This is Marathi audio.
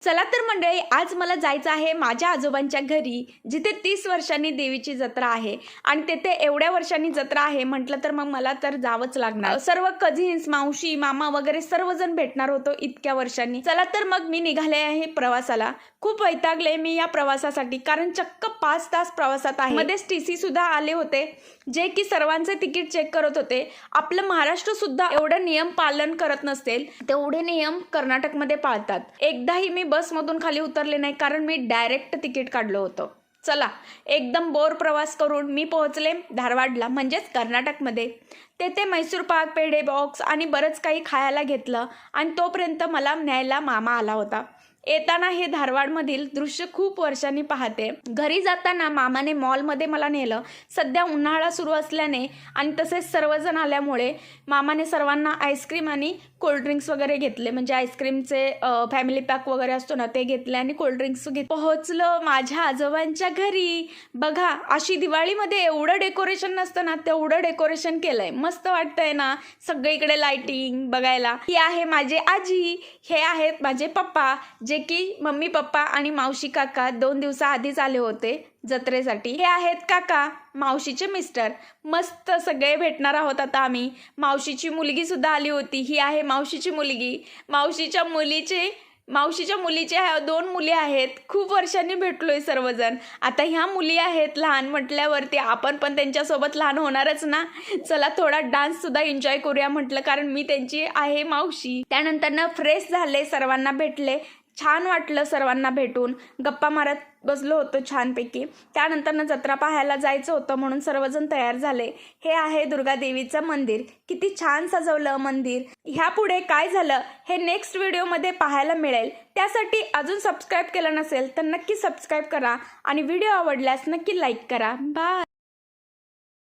चला तर मंडळी, आज मला जायचं आहे माझ्या आजोबांच्या घरी, जिथे 30 वर्षांनी देवीची जत्रा आहे आणि तेथे एवढ्या वर्षांनी जत्रा आहे म्हटलं तर मग मला तर जावंच लागणार। सर्व कझिन्स, मावशी, मामा वगैरे सर्वजण भेटणार होतो इतक्या वर्षांनी। चला तर मग मी निघाले आहे प्रवासाला। खूप वैतागले मी या प्रवासासाठी, कारण चक्क 5 तास प्रवासात आहे। मध्येच टीसी सुद्धा आले होते, जे की सर्वांचे तिकीट चेक करत होते। आपलं महाराष्ट्र सुद्धा एवढं नियम पालन करत नसतील, तेवढे नियम कर्नाटकमध्ये पाळतात। एकदाही मी बसमधून खाली उतरले नाही, कारण मी डायरेक्ट तिकीट काढलं होतं। चला, एकदम बोर प्रवास करून मी पोहोचले धारवाडला, म्हणजेच कर्नाटकमध्ये। तेथे मैसूर पाक, पेढे बॉक्स आणि बरंच काही खायला घेतलं आणि तोपर्यंत मला न्यायला मामा आला होता। येताना हे धारवाडमधील दृश्य खूप वर्षांनी पाहते। घरी जाताना मामाने मॉलमध्ये मला नेलं। सध्या उन्हाळा सुरू असल्याने आणि तसेच सर्वजण आल्यामुळे मामाने सर्वांना आईस्क्रीम आणि कोल्ड्रिंक्स वगैरे घेतले, म्हणजे आईस्क्रीमचे फॅमिली पॅक वगैरे असतो ना, ते घेतले आणि कोल्ड्रिंक्स पोहोचलं माझ्या आजोबांच्या घरी। बघा, अशी दिवाळीमध्ये एवढं डेकोरेशन नसतं ना, तेवढं डेकोरेशन केलंय। मस्त वाटतंय ना, सगळीकडे लाइटिंग बघायला। ही आहे माझे आजी, हे आहेत माझे पप्पा, जे की मम्मी पप्पा आणि मावशी काका 2 दिवसाआधीच आले होते जत्रेसाठी। हे आहेत काका, मावशीचे मिस्टर। मस्त सगळे भेटणार आहोत आता आम्ही। मावशीची मुलगी सुद्धा आली होती, ही आहे मावशीची मुलगी। मावशीच्या मुलीचे 2 मुली आहेत। खूप वर्षांनी भेटलोय सर्वजण। आता ह्या मुली आहेत लहान म्हटल्यावरती आपण पण त्यांच्यासोबत लहान होणारच ना। चला, थोडा डान्स सुद्धा एन्जॉय करूया म्हटलं, कारण मी त्यांची आहे मावशी। त्यानंतर फ्रेश झाले, सर्वांना भेटले, छान वाटलं सर्वांना भेटून, गप्पा मारत बसलो होतो छानपैकी। त्यानंतर जत्रा पाहायला जायचं होतं, म्हणून सर्वजण तयार झाले। हे आहे दुर्गा देवीचं मंदिर, किती छान सजवलं मंदिर। ह्या पुढे काय झालं हे नेक्स्ट व्हिडिओमध्ये पाहायला मिळेल। त्यासाठी अजून सबस्क्राईब केलं नसेल तर नक्की सबस्क्राईब करा आणि व्हिडिओ आवडल्यास नक्की लाईक करा। बाय।